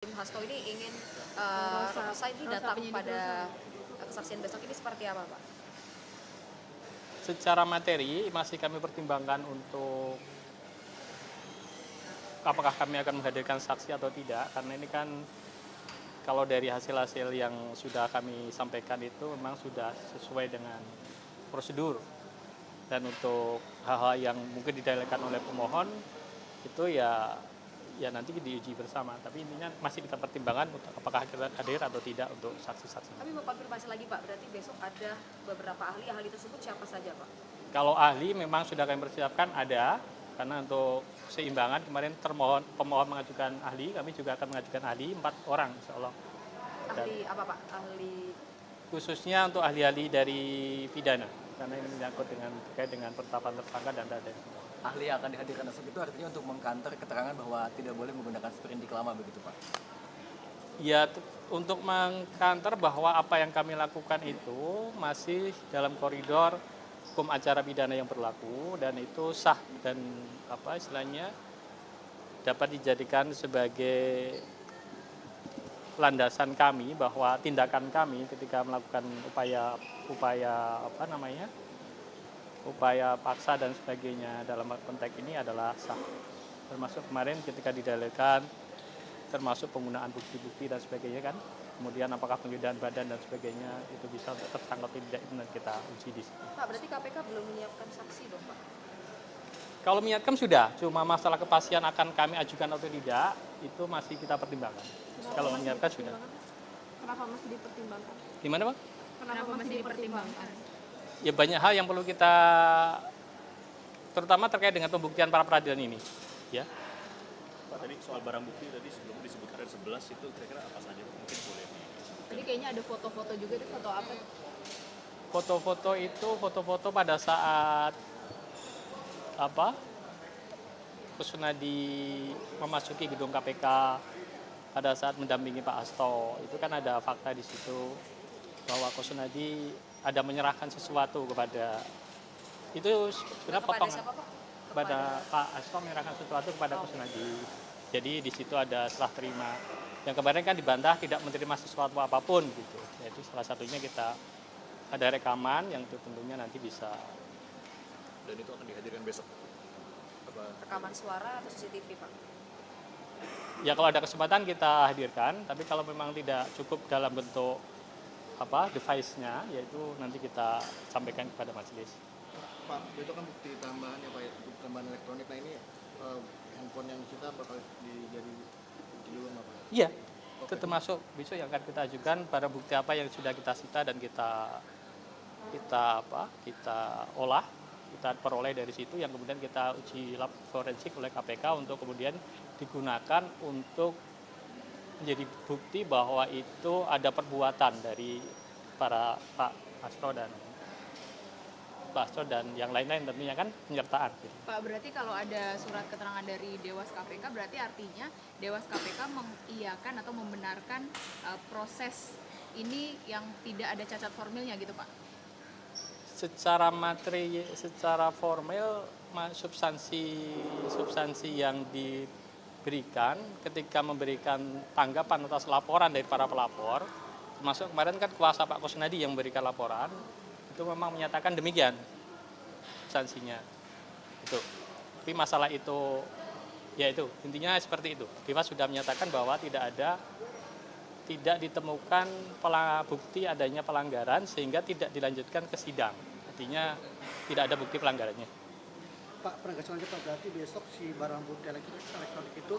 Tim Hasto ini ingin Rosa ini datang pada kesaksian besok ini seperti apa, Pak? Secara materi masih kami pertimbangkan untuk apakah kami akan menghadirkan saksi atau tidak, karena ini kan kalau dari hasil-hasil yang sudah kami sampaikan itu memang sudah sesuai dengan prosedur, dan untuk hal-hal yang mungkin didalilkan oleh pemohon itu ya nanti diuji bersama, tapi intinya masih kita pertimbangkan untuk apakah kita hadir atau tidak untuk saksi-saksi. Kami mau konfirmasi lagi, Pak, berarti besok ada beberapa ahli tersebut siapa saja, Pak? Kalau ahli memang sudah kami persiapkan ada, karena untuk seimbangan kemarin pemohon mengajukan ahli, kami juga akan mengajukan ahli 4 orang insya Allah. Ahli apa, Pak? Ahli Khususnya untuk ahli-ahli dari pidana, karena ini menyangkut terkait dengan penetapan tersangka dan dada. Ahli yang akan dihadirkan besok itu artinya untuk mengkanter keterangan bahwa tidak boleh menggunakan sprindik lama begitu, Pak? Ya, untuk mengkanter bahwa apa yang kami lakukan itu masih dalam koridor hukum acara pidana yang berlaku, dan itu sah dan istilahnya dapat dijadikan sebagai landasan kami bahwa tindakan kami ketika melakukan upaya paksa dan sebagainya dalam konteks ini adalah sah. Termasuk kemarin ketika didalilkan, termasuk penggunaan bukti-bukti dan sebagainya kan. Kemudian apakah penggedaan badan dan sebagainya itu bisa tersangka atau tidak, itu nanti kita uji di sini. Pak, berarti KPK belum menyiapkan saksi dong, Pak? Kalau menyiapkan sudah, cuma masalah kepastian akan kami ajukan atau tidak, itu masih kita pertimbangkan. Kalau menyiapkan sudah. Kenapa masih dipertimbangkan? Gimana, Pak? Kenapa masih dipertimbangkan? Ya banyak hal yang perlu kita, terutama terkait dengan pembuktian para peradilan ini. Ya. Pak, tadi soal barang bukti tadi sebelum disebutkan ada 11 itu kira-kira apa saja? Mungkin boleh disebutkan. Tadi kayaknya ada foto-foto juga, itu foto apa? Foto-foto itu foto-foto pada saat Kusnadi memasuki gedung KPK pada saat mendampingi Pak Hasto. Itu kan ada fakta di situ bahwa Kusnadi ada menyerahkan sesuatu kepada, itu sebenarnya potongan Siapa, Pak? kepada Pak Hasto, menyerahkan sesuatu kepada Kusnadi. Jadi di situ ada serah terima. Yang kemarin kan dibantah tidak menerima sesuatu apapun gitu. Jadi salah satunya kita ada rekaman yang itu tentunya nanti bisa. Dan itu akan dihadirkan besok. Rekaman suara atau CCTV, Pak? Ya kalau ada kesempatan kita hadirkan, tapi kalau memang tidak cukup dalam bentuk device-nya, yaitu nanti kita sampaikan kepada majelis. Pak, itu kan bukti tambahan ya Pak, bukti tambahan elektronik. Nah ini handphone yang kita bakal jadi bukti dulu nggak Pak? Iya, itu termasuk besok yang akan kita ajukan pada bukti apa yang sudah kita sita dan kita olah, kita peroleh dari situ, yang kemudian kita uji lab forensik oleh KPK untuk kemudian digunakan untuk menjadi bukti bahwa itu ada perbuatan dari para Pak Hasto dan yang lain-lain, tentunya kan penyertaan. Pak, berarti kalau ada surat keterangan dari Dewas KPK, berarti artinya Dewas KPK mengiyakan atau membenarkan proses ini yang tidak ada cacat formilnya gitu, Pak? Secara materi, secara formal, substansi yang diberikan ketika memberikan tanggapan atas laporan dari para pelapor, termasuk kemarin kan kuasa Pak Kusnadi yang memberikan laporan, itu memang menyatakan demikian substansinya. Itu. Tapi masalah itu, ya itu intinya seperti itu. Dewas sudah menyatakan bahwa tidak ditemukan bukti adanya pelanggaran sehingga tidak dilanjutkan ke sidang. Artinya tidak ada bukti pelanggarannya. Pak, penegasan lagi Pak, berarti besok si barang bukti elektronik itu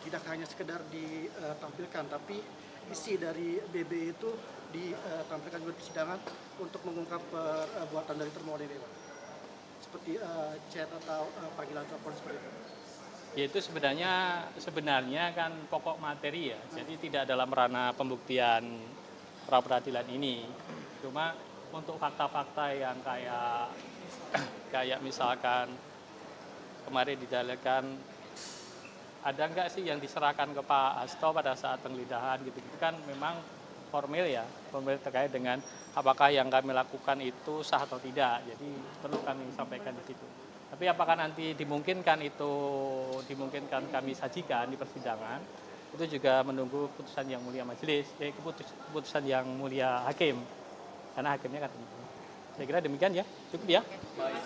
tidak hanya sekedar ditampilkan, tapi isi dari BB itu ditampilkan juga di persidangan untuk mengungkap perbuatan dari termohon ini Pak. Seperti chat atau panggilan telepon seperti itu. Yaitu sebenarnya kan pokok materi ya, jadi tidak dalam ranah pembuktian pra peradilan ini. Cuma untuk fakta-fakta yang kayak misalkan kemarin didalilkan, ada nggak sih yang diserahkan ke Pak Hasto pada saat penggeledahan gitu-gitu kan memang formil terkait dengan apakah yang kami lakukan itu sah atau tidak. Jadi perlu kami sampaikan di situ. Tapi apakah nanti dimungkinkan kami sajikan di persidangan, itu juga menunggu putusan yang mulia majelis, keputusan yang mulia hakim, karena hakimnya kan. Saya kira demikian ya, cukup ya. Baik,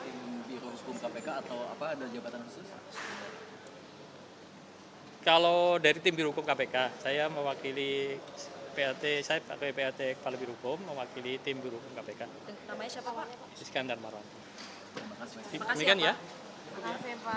tim Biro Hukum KPK atau apa ada jabatan khusus? Kalau dari tim Biro Hukum KPK, saya mewakili saya pakai PLT Kepala Biro Hukum, mewakili tim Biro Hukum KPK. Namanya siapa Pak? Iskandar Marwan. Terima kasih. Makasih Demikian ya, ya. Pak. Terima kasih Pak.